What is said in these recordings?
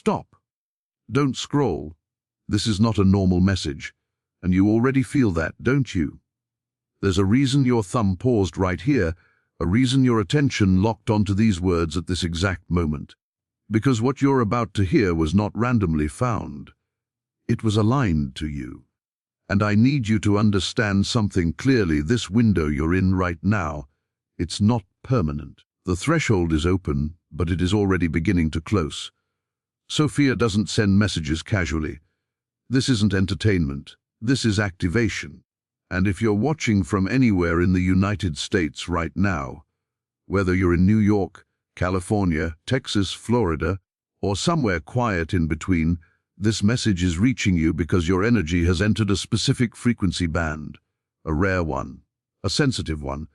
Stop. Don't scroll. This is not a normal message, and you already feel that, don't you? There's a reason your thumb paused right here, a reason your attention locked onto these words at this exact moment. Because what you're about to hear was not randomly found. It was aligned to you. And I need you to understand something clearly. This window you're in right now, it's not permanent. The threshold is open, but it is already beginning to close. Sophia doesn't send messages casually. This isn't entertainment. This is activation. And if you're watching from anywhere in the United States right now, whether you're in New York, California, Texas, Florida, or somewhere quiet in between, this message is reaching you because your energy has entered a specific frequency band, a rare one, a sensitive one,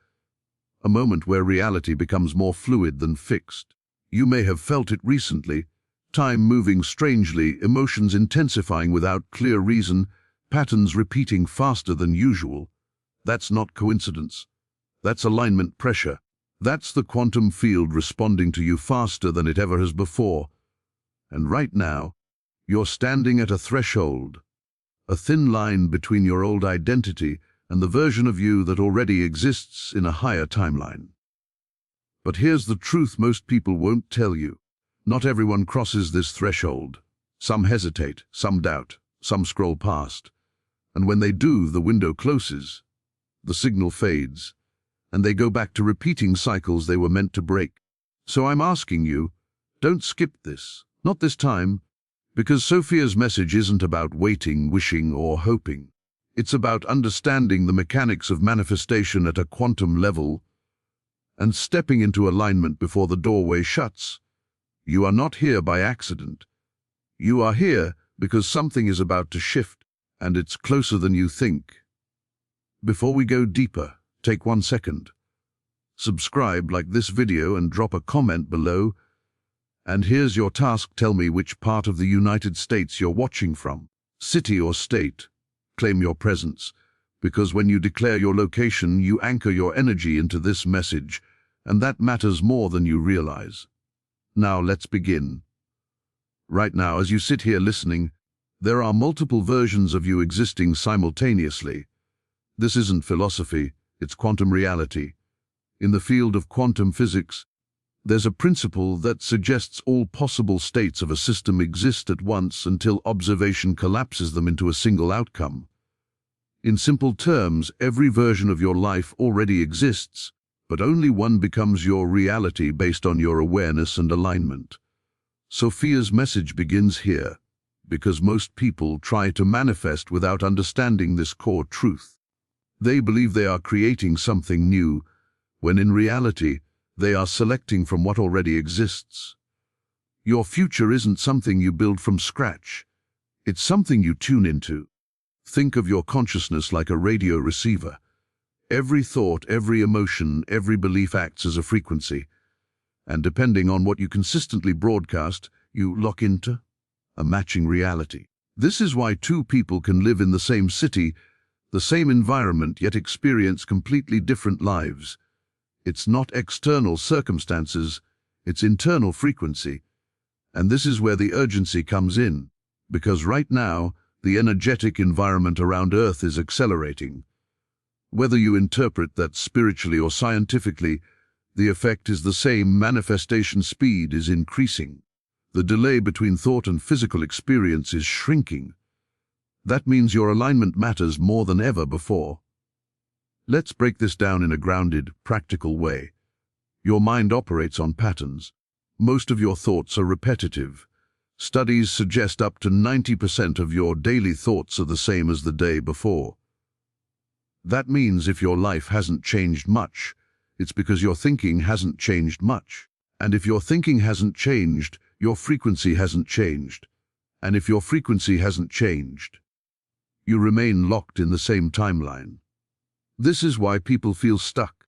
a moment where reality becomes more fluid than fixed. You may have felt it recently, time moving strangely, emotions intensifying without clear reason, patterns repeating faster than usual. That's not coincidence. That's alignment pressure. That's the quantum field responding to you faster than it ever has before. And right now, you're standing at a threshold, a thin line between your old identity and the version of you that already exists in a higher timeline. But here's the truth most people won't tell you. Not everyone crosses this threshold. Some hesitate, some doubt, some scroll past. And when they do, the window closes, the signal fades, and they go back to repeating cycles they were meant to break. So I'm asking you, don't skip this, not this time, because Sophia's message isn't about waiting, wishing, or hoping. It's about understanding the mechanics of manifestation at a quantum level and stepping into alignment before the doorway shuts. You are not here by accident. You are here because something is about to shift, and it's closer than you think. Before we go deeper, take 1 second. Subscribe, like this video, and drop a comment below. And here's your task: tell me which part of the United States you're watching from. City or state. Claim your presence, because when you declare your location, you anchor your energy into this message, and that matters more than you realize. Now let's begin. Right now, as you sit here listening, there are multiple versions of you existing simultaneously. This isn't philosophy, it's quantum reality. In the field of quantum physics, there's a principle that suggests all possible states of a system exist at once until observation collapses them into a single outcome. In simple terms, every version of your life already exists, but only one becomes your reality based on your awareness and alignment. Sophia's message begins here, because most people try to manifest without understanding this core truth. They believe they are creating something new, when in reality, they are selecting from what already exists. Your future isn't something you build from scratch. It's something you tune into. Think of your consciousness like a radio receiver. Every thought, every emotion, every belief acts as a frequency. And depending on what you consistently broadcast, you lock into a matching reality. This is why two people can live in the same city, the same environment, yet experience completely different lives. It's not external circumstances, it's internal frequency. And this is where the urgency comes in, because right now, the energetic environment around Earth is accelerating. Whether you interpret that spiritually or scientifically, the effect is the same: manifestation speed is increasing. The delay between thought and physical experience is shrinking. That means your alignment matters more than ever before. Let's break this down in a grounded, practical way. Your mind operates on patterns. Most of your thoughts are repetitive. Studies suggest up to 90% of your daily thoughts are the same as the day before. That means if your life hasn't changed much, it's because your thinking hasn't changed much. And if your thinking hasn't changed, your frequency hasn't changed. And if your frequency hasn't changed, you remain locked in the same timeline. This is why people feel stuck.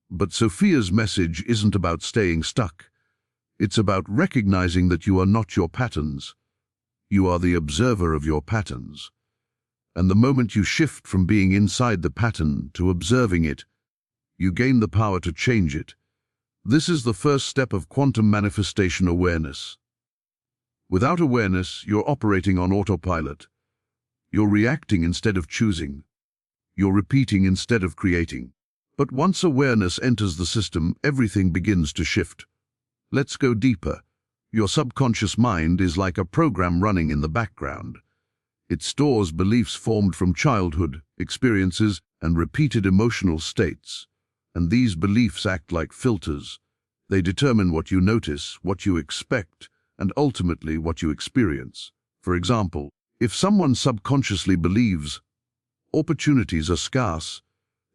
But Sophia's message isn't about staying stuck. It's about recognizing that you are not your patterns. You are the observer of your patterns. And the moment you shift from being inside the pattern to observing it, you gain the power to change it. This is the first step of quantum manifestation awareness. Without awareness, you're operating on autopilot. You're reacting instead of choosing. You're repeating instead of creating. But once awareness enters the system, everything begins to shift. Let's go deeper. Your subconscious mind is like a program running in the background. It stores beliefs formed from childhood, experiences, and repeated emotional states. And these beliefs act like filters. They determine what you notice, what you expect, and ultimately what you experience. For example, if someone subconsciously believes opportunities are scarce,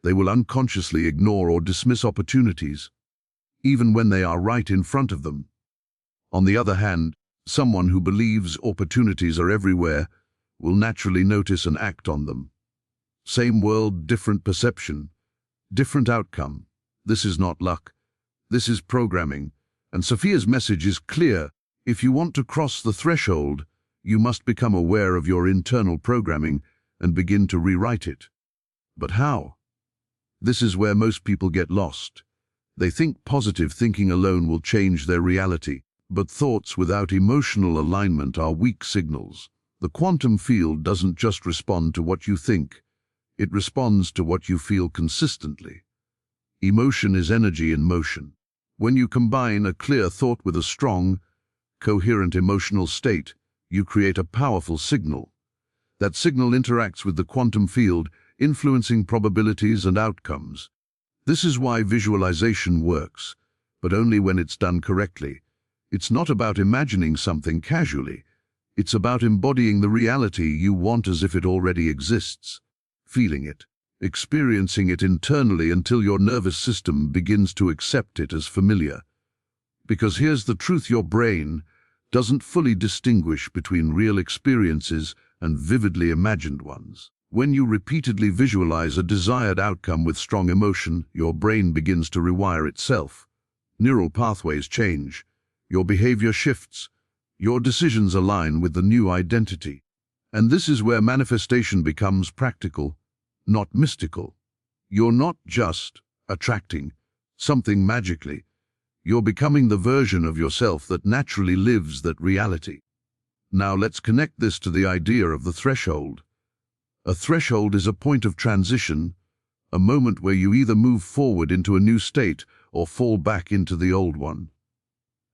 they will unconsciously ignore or dismiss opportunities, even when they are right in front of them. On the other hand, someone who believes opportunities are everywhere will naturally notice and act on them. Same world, different perception, different outcome. This is not luck. This is programming. And Sophia's message is clear. If you want to cross the threshold, you must become aware of your internal programming and begin to rewrite it. But how? This is where most people get lost. They think positive thinking alone will change their reality, but thoughts without emotional alignment are weak signals. The quantum field doesn't just respond to what you think, it responds to what you feel consistently. Emotion is energy in motion. When you combine a clear thought with a strong, coherent emotional state, you create a powerful signal. That signal interacts with the quantum field, influencing probabilities and outcomes. This is why visualization works, but only when it's done correctly. It's not about imagining something casually. It's about embodying the reality you want as if it already exists, feeling it, experiencing it internally until your nervous system begins to accept it as familiar. Because here's the truth: your brain doesn't fully distinguish between real experiences and vividly imagined ones. When you repeatedly visualize a desired outcome with strong emotion, your brain begins to rewire itself. Neural pathways change, your behavior shifts, your decisions align with the new identity. And this is where manifestation becomes practical, not mystical. You're not just attracting something magically. You're becoming the version of yourself that naturally lives that reality. Now let's connect this to the idea of the threshold. A threshold is a point of transition, a moment where you either move forward into a new state or fall back into the old one.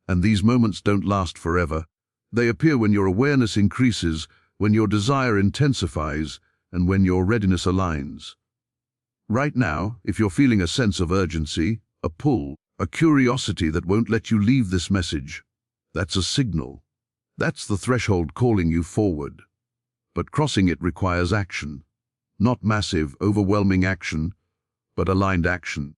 And these moments don't last forever. They appear when your awareness increases, when your desire intensifies, and when your readiness aligns. Right now, if you're feeling a sense of urgency, a pull, a curiosity that won't let you leave this message, that's a signal. That's the threshold calling you forward. But crossing it requires action. Not massive, overwhelming action, but aligned action.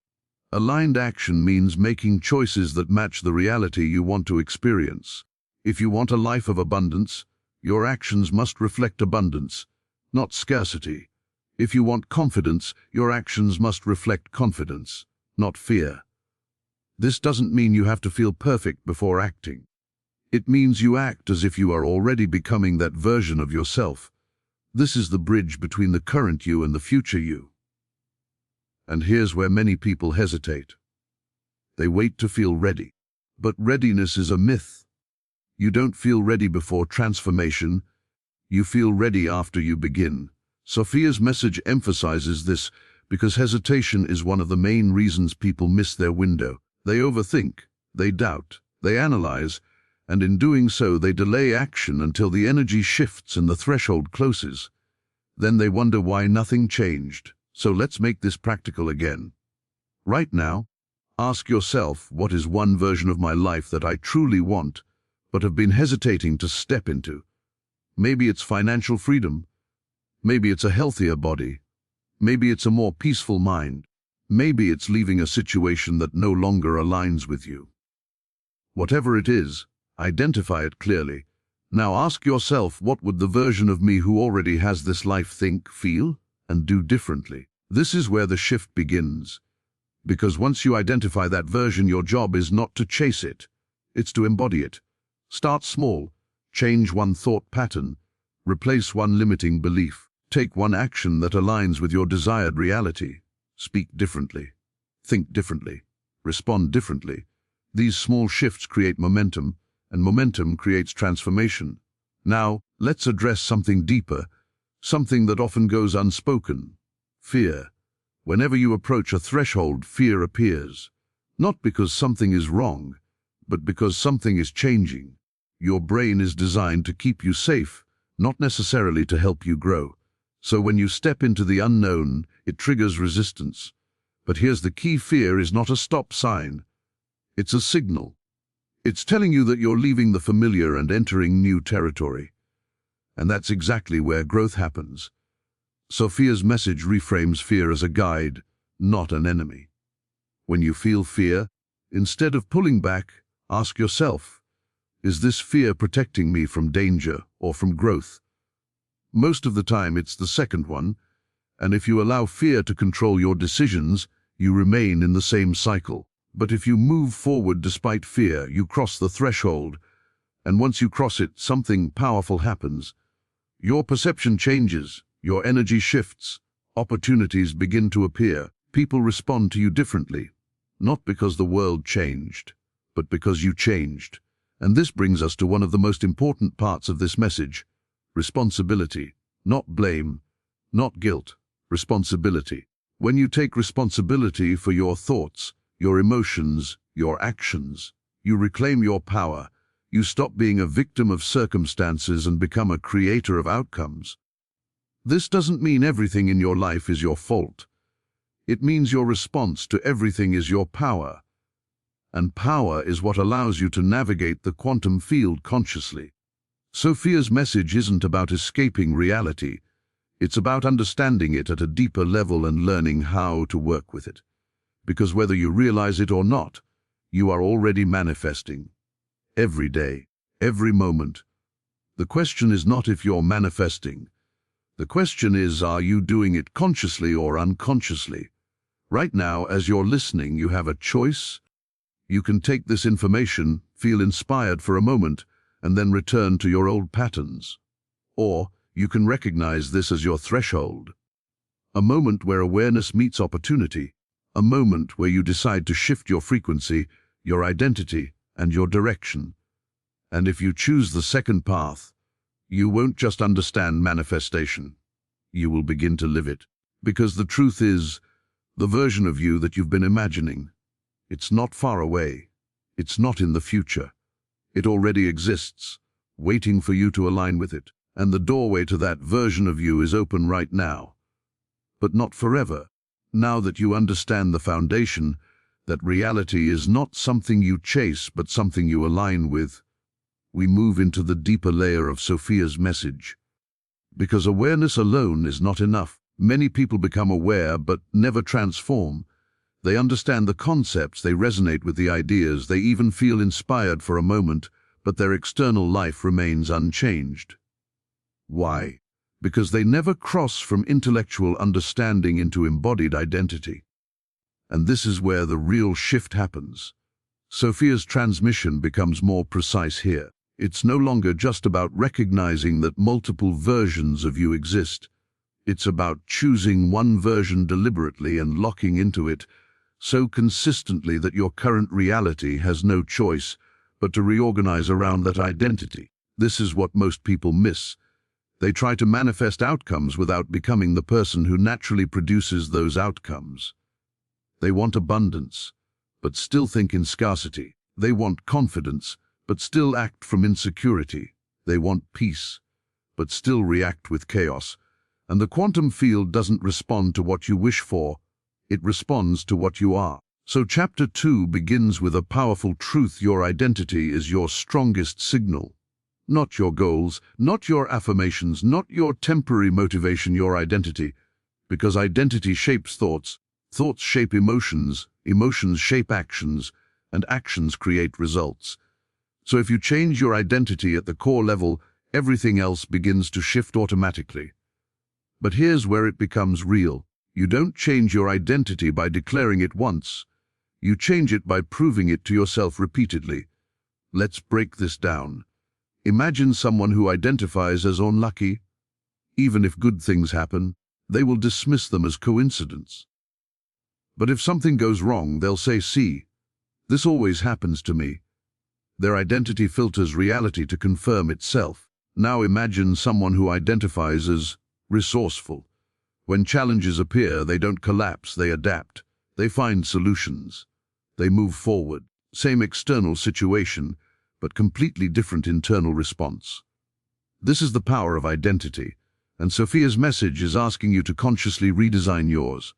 Aligned action means making choices that match the reality you want to experience. If you want a life of abundance, your actions must reflect abundance, not scarcity. If you want confidence, your actions must reflect confidence, not fear. This doesn't mean you have to feel perfect before acting. It means you act as if you are already becoming that version of yourself. This is the bridge between the current you and the future you. And here's where many people hesitate. They wait to feel ready. But readiness is a myth. You don't feel ready before transformation. You feel ready after you begin. Sophia's message emphasizes this because hesitation is one of the main reasons people miss their window. They overthink, they doubt, they analyze, and in doing so they delay action until the energy shifts and the threshold closes. Then they wonder why nothing changed. So let's make this practical again. Right now, ask yourself, what is one version of my life that I truly want, but have been hesitating to step into? Maybe it's financial freedom. Maybe it's a healthier body. Maybe it's a more peaceful mind. Maybe it's leaving a situation that no longer aligns with you. Whatever it is, identify it clearly. Now ask yourself, what would the version of me who already has this life think, feel, and do differently? This is where the shift begins. Because once you identify that version, your job is not to chase it. It's to embody it. Start small. Change one thought pattern. Replace one limiting belief. Take one action that aligns with your desired reality. Speak differently. Think differently. Respond differently. These small shifts create momentum, and momentum creates transformation. Now, let's address something deeper, something that often goes unspoken: fear. Whenever you approach a threshold, fear appears. Not because something is wrong, but because something is changing. Your brain is designed to keep you safe, not necessarily to help you grow. So when you step into the unknown, it triggers resistance. But here's the key: fear is not a stop sign. It's a signal. It's telling you that you're leaving the familiar and entering new territory. And that's exactly where growth happens. Sophia's message reframes fear as a guide, not an enemy. When you feel fear, instead of pulling back, ask yourself, is this fear protecting me from danger or from growth? Most of the time it's the second one, and if you allow fear to control your decisions, you remain in the same cycle. But if you move forward despite fear, you cross the threshold, and once you cross it, something powerful happens. Your perception changes, your energy shifts, opportunities begin to appear, people respond to you differently, not because the world changed, but because you changed. And this brings us to one of the most important parts of this message: responsibility. Not blame, not guilt, responsibility. When you take responsibility for your thoughts, your emotions, your actions, you reclaim your power. You stop being a victim of circumstances and become a creator of outcomes. This doesn't mean everything in your life is your fault. It means your response to everything is your power. And power is what allows you to navigate the quantum field consciously. Sophia's message isn't about escaping reality. It's about understanding it at a deeper level and learning how to work with it. Because whether you realize it or not, you are already manifesting. Every day, every moment. The question is not if you're manifesting. The question is, are you doing it consciously or unconsciously? Right now, as you're listening, you have a choice. You can take this information, feel inspired for a moment, and then return to your old patterns. Or you can recognize this as your threshold. A moment where awareness meets opportunity. A moment where you decide to shift your frequency, your identity, and your direction. And if you choose the second path, you won't just understand manifestation. You will begin to live it. Because the truth is, the version of you that you've been imagining, it's not far away. It's not in the future. It already exists, waiting for you to align with it. And the doorway to that version of you is open right now. But not forever. Now that you understand the foundation, that reality is not something you chase, but something you align with, we move into the deeper layer of Sophia's message. Because awareness alone is not enough. Many people become aware but never transform. They understand the concepts, they resonate with the ideas, they even feel inspired for a moment, but their external life remains unchanged. Why? Because they never cross from intellectual understanding into embodied identity. And this is where the real shift happens. Sophia's transmission becomes more precise here. It's no longer just about recognizing that multiple versions of you exist. It's about choosing one version deliberately and locking into it so consistently that your current reality has no choice but to reorganize around that identity. This is what most people miss. They try to manifest outcomes without becoming the person who naturally produces those outcomes. They want abundance, but still think in scarcity. They want confidence, but still act from insecurity. They want peace, but still react with chaos. And the quantum field doesn't respond to what you wish for, it responds to what you are. So Chapter 2 begins with a powerful truth: your identity is your strongest signal. Not your goals, not your affirmations, not your temporary motivation, your identity. Because identity shapes thoughts, thoughts shape emotions, emotions shape actions, and actions create results. So if you change your identity at the core level, everything else begins to shift automatically. But here's where it becomes real. You don't change your identity by declaring it once. You change it by proving it to yourself repeatedly. Let's break this down. Imagine someone who identifies as unlucky. Even if good things happen, they will dismiss them as coincidence. But if something goes wrong, they'll say, "See, this always happens to me." Their identity filters reality to confirm itself. Now imagine someone who identifies as resourceful. When challenges appear, they don't collapse, they adapt. They find solutions. They move forward. Same external situation, but completely different internal response. This is the power of identity, and Sophia's message is asking you to consciously redesign yours.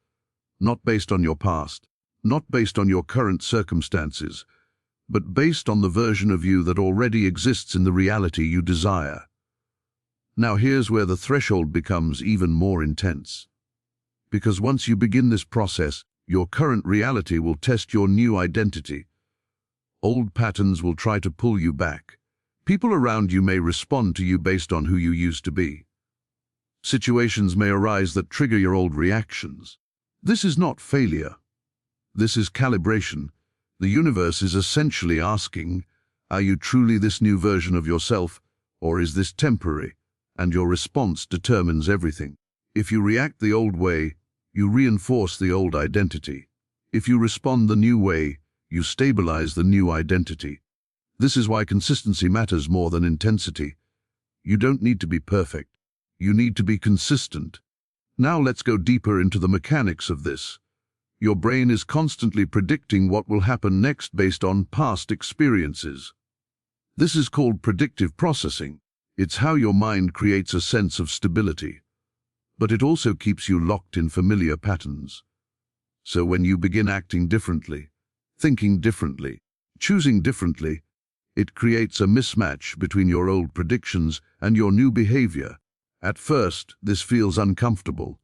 Not based on your past, not based on your current circumstances, but based on the version of you that already exists in the reality you desire. Now here's where the threshold becomes even more intense. Because once you begin this process, your current reality will test your new identity. Old patterns will try to pull you back. People around you may respond to you based on who you used to be. Situations may arise that trigger your old reactions. This is not failure. This is calibration. The universe is essentially asking, are you truly this new version of yourself, or is this temporary? And your response determines everything. If you react the old way, you reinforce the old identity. If you respond the new way, you stabilize the new identity. This is why consistency matters more than intensity. You don't need to be perfect. You need to be consistent. Now let's go deeper into the mechanics of this. Your brain is constantly predicting what will happen next based on past experiences. This is called predictive processing. It's how your mind creates a sense of stability. But it also keeps you locked in familiar patterns. So when you begin acting differently, thinking differently, choosing differently, it creates a mismatch between your old predictions and your new behavior. At first, this feels uncomfortable.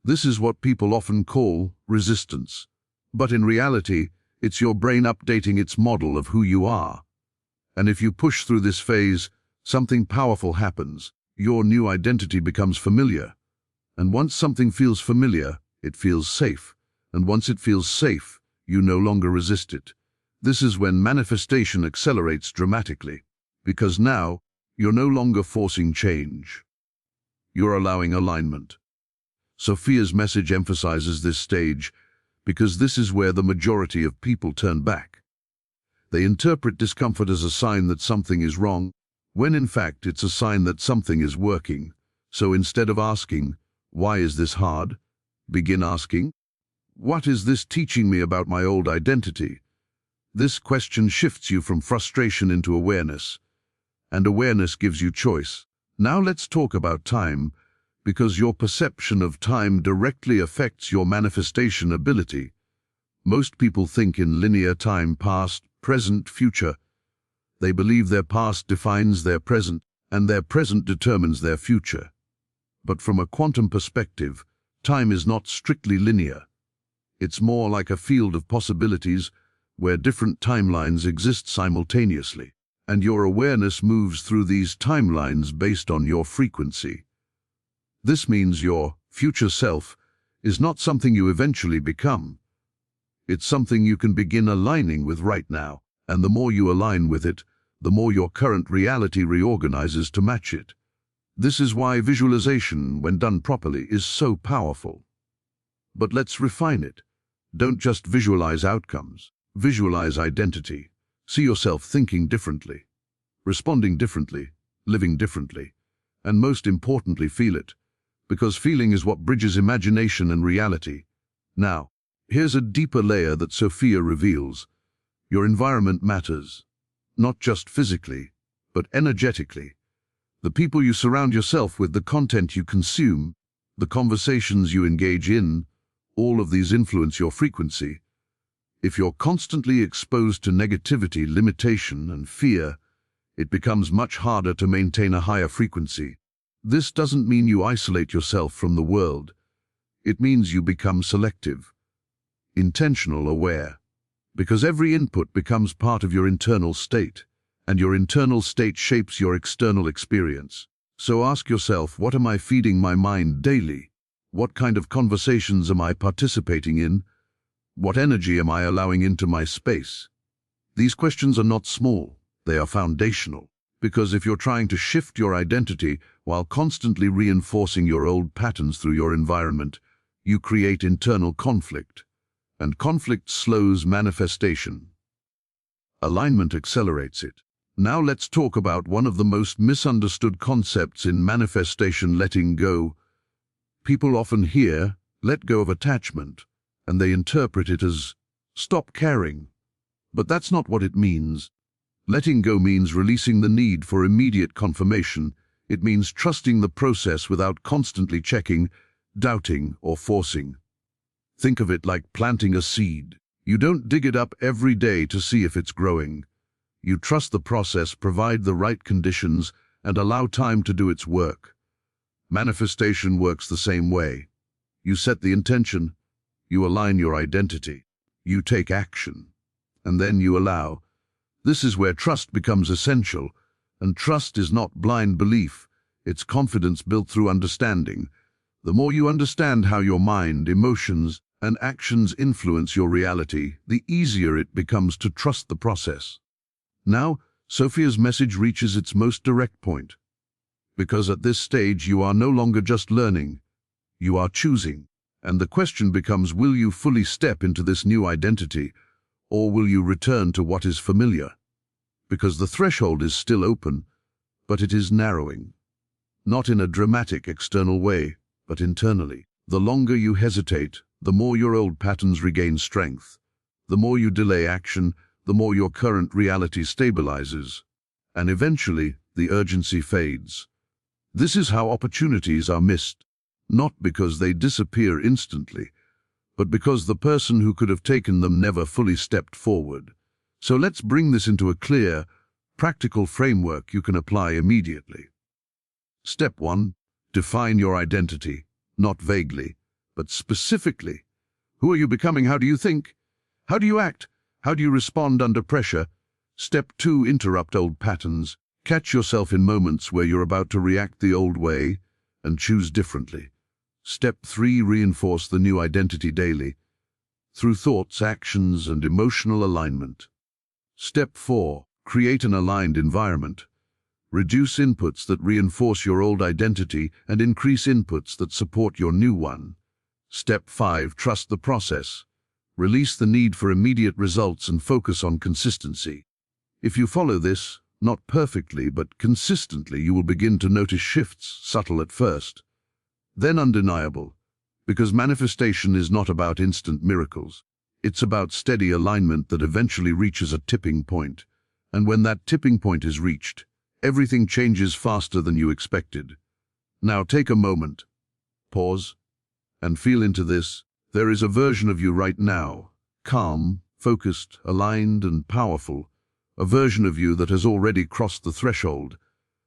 This is what people often call resistance. But in reality, it's your brain updating its model of who you are. And if you push through this phase, something powerful happens. Your new identity becomes familiar. And once something feels familiar, it feels safe. And once it feels safe, you no longer resist it. This is when manifestation accelerates dramatically, because now you're no longer forcing change. You're allowing alignment. Sophia's message emphasizes this stage because this is where the majority of people turn back. They interpret discomfort as a sign that something is wrong, when in fact it's a sign that something is working. So instead of asking, "Why is this hard?" begin asking, "What is this teaching me about my old identity?" This question shifts you from frustration into awareness, and awareness gives you choice. Now let's talk about time, because your perception of time directly affects your manifestation ability. Most people think in linear time: past, present, future. They believe their past defines their present, and their present determines their future. But from a quantum perspective, time is not strictly linear. It's more like a field of possibilities where different timelines exist simultaneously, and your awareness moves through these timelines based on your frequency. This means your future self is not something you eventually become. It's something you can begin aligning with right now, and the more you align with it, the more your current reality reorganizes to match it. This is why visualization, when done properly, is so powerful. But let's refine it. Don't just visualize outcomes. Visualize identity. See yourself thinking differently, responding differently, living differently, and most importantly, feel it, because feeling is what bridges imagination and reality. Now, here's a deeper layer that Sophia reveals. Your environment matters, not just physically, but energetically. The people you surround yourself with, the content you consume, the conversations you engage in, all of these influence your frequency. If you're constantly exposed to negativity, limitation, and fear, it becomes much harder to maintain a higher frequency. This doesn't mean you isolate yourself from the world. It means you become selective, intentional, aware, because every input becomes part of your internal state, and your internal state shapes your external experience. So ask yourself, what am I feeding my mind daily? What kind of conversations am I participating in? What energy am I allowing into my space? These questions are not small, they are foundational. Because if you're trying to shift your identity while constantly reinforcing your old patterns through your environment, you create internal conflict. And conflict slows manifestation. Alignment accelerates it. Now let's talk about one of the most misunderstood concepts in manifestation: letting go. People often hear, let go of attachment, and they interpret it as, stop caring. But that's not what it means. Letting go means releasing the need for immediate confirmation. It means trusting the process without constantly checking, doubting, or forcing. Think of it like planting a seed. You don't dig it up every day to see if it's growing. You trust the process, provide the right conditions, and allow time to do its work. Manifestation works the same way. You set the intention, you align your identity, you take action, and then you allow. This is where trust becomes essential, and trust is not blind belief, it's confidence built through understanding. The more you understand how your mind, emotions, and actions influence your reality, the easier it becomes to trust the process. Now, Sophia's message reaches its most direct point. Because at this stage you are no longer just learning, you are choosing. And the question becomes, will you fully step into this new identity, or will you return to what is familiar? Because the threshold is still open, but it is narrowing. Not in a dramatic external way, but internally. The longer you hesitate, the more your old patterns regain strength. The more you delay action, the more your current reality stabilizes. And eventually, the urgency fades. This is how opportunities are missed, not because they disappear instantly, but because the person who could have taken them never fully stepped forward. So let's bring this into a clear, practical framework you can apply immediately. Step 1. Define your identity, not vaguely, but specifically. Who are you becoming? How do you think? How do you act? How do you respond under pressure? Step 2. Interrupt old patterns. Catch yourself in moments where you're about to react the old way and choose differently. Step 3. Reinforce the new identity daily, through thoughts, actions, and emotional alignment. Step 4. Create an aligned environment. Reduce inputs that reinforce your old identity and increase inputs that support your new one. Step 5. Trust the process. Release the need for immediate results and focus on consistency. If you follow this, not perfectly but consistently, you will begin to notice shifts, subtle at first, then undeniable, because manifestation is not about instant miracles. It's about steady alignment that eventually reaches a tipping point. And when that tipping point is reached, everything changes faster than you expected. Now take a moment, pause, and feel into this. There is a version of you right now, calm, focused, aligned, and powerful. A version of you that has already crossed the threshold.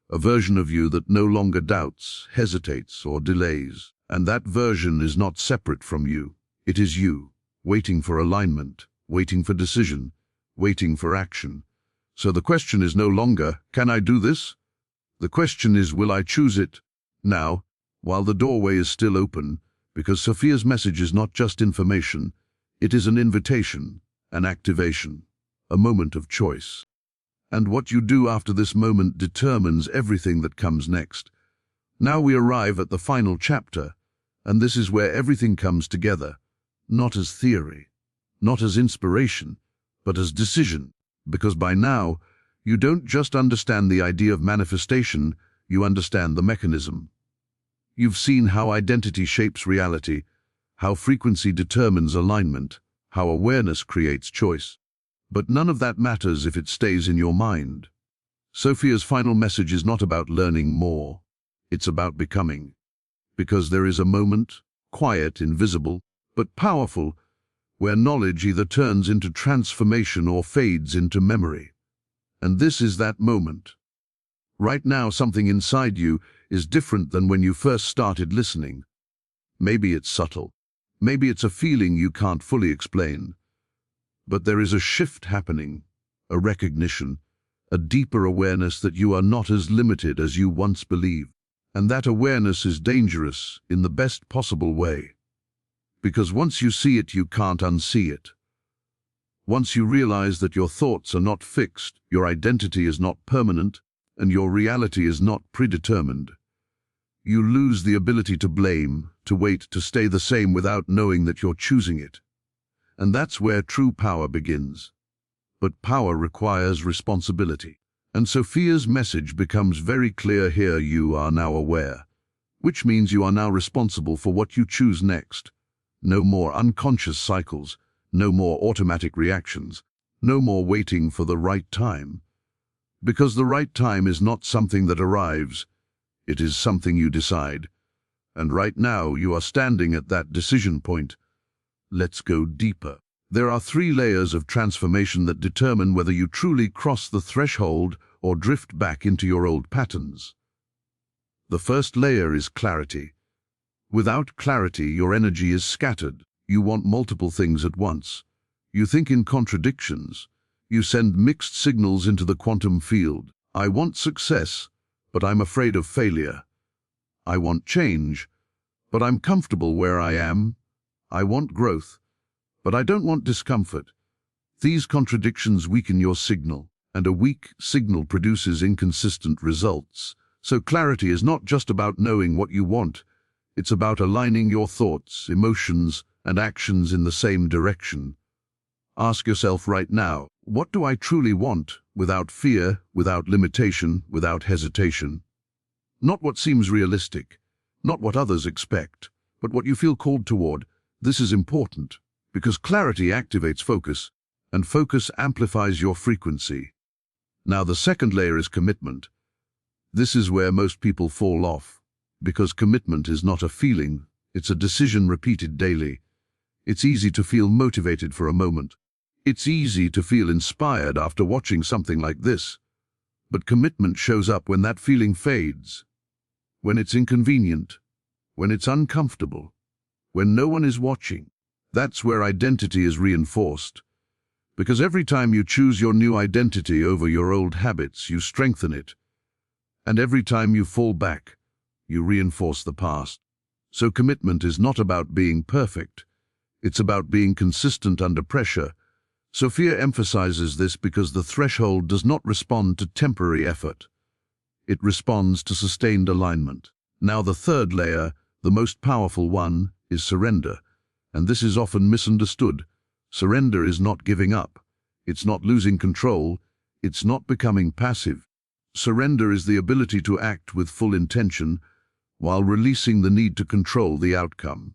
A version of you that no longer doubts, hesitates, or delays. And that version is not separate from you. It is you, waiting for alignment, waiting for decision, waiting for action. So the question is no longer, can I do this? The question is, will I choose it? Now, while the doorway is still open, because Sophia's message is not just information, it is an invitation, an activation, a moment of choice. And what you do after this moment determines everything that comes next. Now we arrive at the final chapter, and this is where everything comes together, not as theory, not as inspiration, but as decision. Because by now, you don't just understand the idea of manifestation, you understand the mechanism. You've seen how identity shapes reality, how frequency determines alignment, how awareness creates choice. But none of that matters if it stays in your mind. Sophia's final message is not about learning more, it's about becoming. Because there is a moment, quiet, invisible, but powerful, where knowledge either turns into transformation or fades into memory. And this is that moment. Right now, something inside you is different than when you first started listening. Maybe it's subtle. Maybe it's a feeling you can't fully explain. But there is a shift happening, a recognition, a deeper awareness that you are not as limited as you once believed. And that awareness is dangerous in the best possible way. Because once you see it, you can't unsee it. Once you realize that your thoughts are not fixed, your identity is not permanent, and your reality is not predetermined, you lose the ability to blame, to wait, to stay the same without knowing that you're choosing it. And that's where true power begins. But power requires responsibility. And Sophia's message becomes very clear here. You are now aware, which means you are now responsible for what you choose next. No more unconscious cycles, no more automatic reactions, no more waiting for the right time. Because the right time is not something that arrives, it is something you decide. And right now you are standing at that decision point. Let's go deeper. There are 3 layers of transformation that determine whether you truly cross the threshold or drift back into your old patterns. The first layer is clarity. Without clarity, your energy is scattered. You want multiple things at once. You think in contradictions. You send mixed signals into the quantum field. I want success, but I'm afraid of failure. I want change, but I'm comfortable where I am. I want growth, but I don't want discomfort. These contradictions weaken your signal, and a weak signal produces inconsistent results. So clarity is not just about knowing what you want. It's about aligning your thoughts, emotions, and actions in the same direction. Ask yourself right now, what do I truly want, without fear, without limitation, without hesitation? Not what seems realistic, not what others expect, but what you feel called toward. This is important, because clarity activates focus, and focus amplifies your frequency. Now the second layer is commitment. This is where most people fall off, because commitment is not a feeling, it's a decision repeated daily. It's easy to feel motivated for a moment. It's easy to feel inspired after watching something like this. But commitment shows up when that feeling fades, when it's inconvenient, when it's uncomfortable, when no one is watching. That's where identity is reinforced. Because every time you choose your new identity over your old habits, you strengthen it. And every time you fall back, you reinforce the past. So commitment is not about being perfect. It's about being consistent under pressure. Sophia emphasizes this because the threshold does not respond to temporary effort. It responds to sustained alignment. Now the third layer, the most powerful one, is surrender. And this is often misunderstood. Surrender is not giving up. It's not losing control. It's not becoming passive. Surrender is the ability to act with full intention while releasing the need to control the outcome.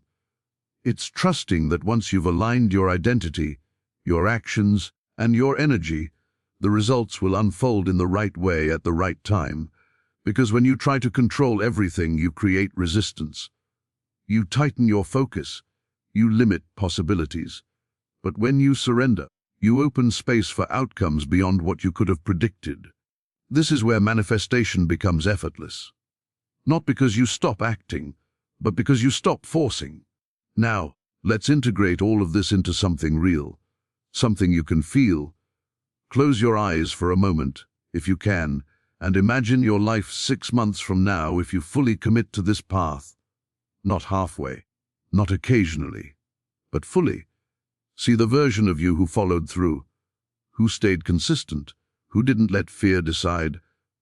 It's trusting that once you've aligned your identity, your actions, and your energy, the results will unfold in the right way at the right time. Because when you try to control everything, you create resistance. You tighten your focus. You limit possibilities. But when you surrender, you open space for outcomes beyond what you could have predicted. This is where manifestation becomes effortless. Not because you stop acting, but because you stop forcing. Now, let's integrate all of this into something real. Something you can feel. Close your eyes for a moment, if you can, and imagine your life 6 months from now if you fully commit to this path. Not halfway, not occasionally, but fully. See the version of you who followed through, who stayed consistent, who didn't let fear decide.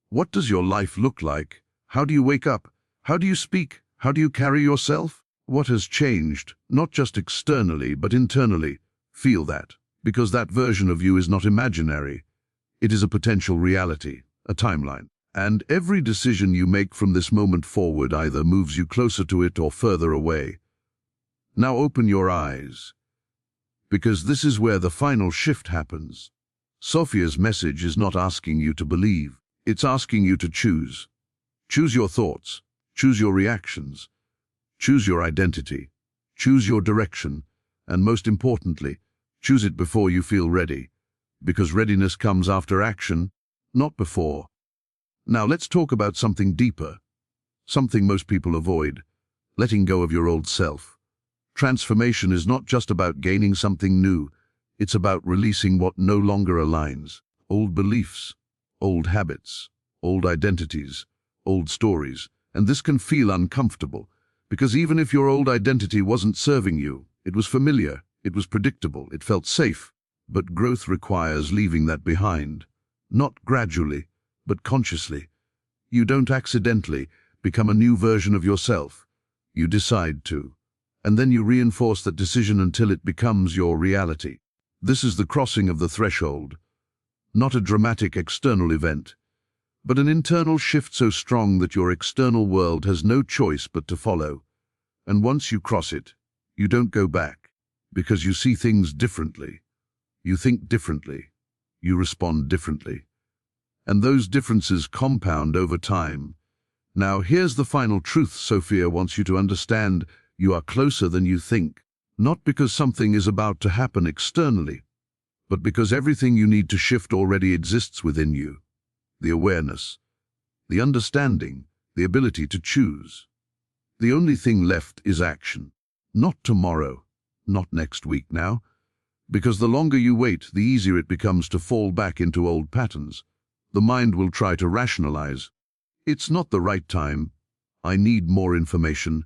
What does your life look like? How do you wake up? How do you speak? How do you carry yourself? What has changed, not just externally, but internally? Feel that. Because that version of you is not imaginary. It is a potential reality, a timeline. And every decision you make from this moment forward either moves you closer to it or further away. Now open your eyes, because this is where the final shift happens. Sophia's message is not asking you to believe, it's asking you to choose. Choose your thoughts, choose your reactions, choose your identity, choose your direction, and most importantly, choose it before you feel ready, because readiness comes after action, not before. Now let's talk about something deeper, something most people avoid, letting go of your old self. Transformation is not just about gaining something new, it's about releasing what no longer aligns. Old beliefs, old habits, old identities, old stories. And this can feel uncomfortable, because even if your old identity wasn't serving you, it was familiar. It was predictable, it felt safe, but growth requires leaving that behind. Not gradually, but consciously. You don't accidentally become a new version of yourself. You decide to. And then you reinforce that decision until it becomes your reality. This is the crossing of the threshold, Not a dramatic external event, but an internal shift so strong that your external world has no choice but to follow. And once you cross it, you don't go back, because you see things differently. You think differently. You respond differently. And those differences compound over time. Now here's the final truth Sophia wants you to understand. You are closer than you think, not because something is about to happen externally, but because everything you need to shift already exists within you. The awareness, the understanding, the ability to choose. The only thing left is action. Not tomorrow, not next week now, because the longer you wait, the easier it becomes to fall back into old patterns. The mind will try to rationalize. It's not the right time. I need more information.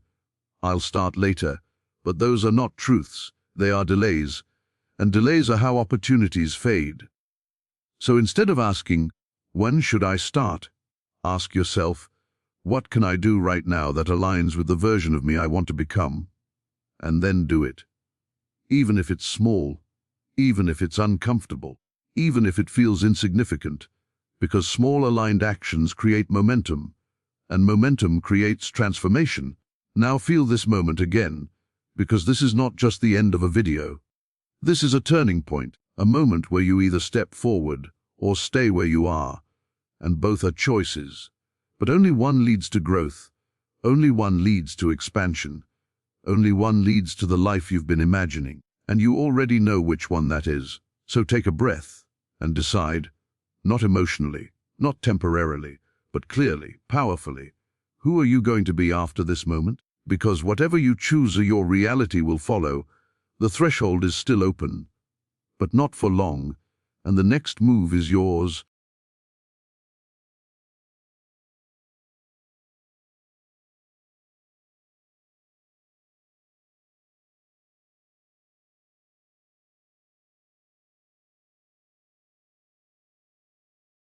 I'll start later. But those are not truths. They are delays. And delays are how opportunities fade. So instead of asking, when should I start? Ask yourself, what can I do right now that aligns with the version of me I want to become? And then do it. Even if it's small, even if it's uncomfortable, even if it feels insignificant, because small aligned actions create momentum, and momentum creates transformation. Now feel this moment again, because this is not just the end of a video. This is a turning point, a moment where you either step forward or stay where you are, and both are choices. But only one leads to growth, only one leads to expansion, only one leads to the life you've been imagining, and you already know which one that is. So take a breath and decide, not emotionally, not temporarily, but clearly, powerfully, who are you going to be after this moment? Because whatever you choose, your reality will follow. The threshold is still open, but not for long, and the next move is yours.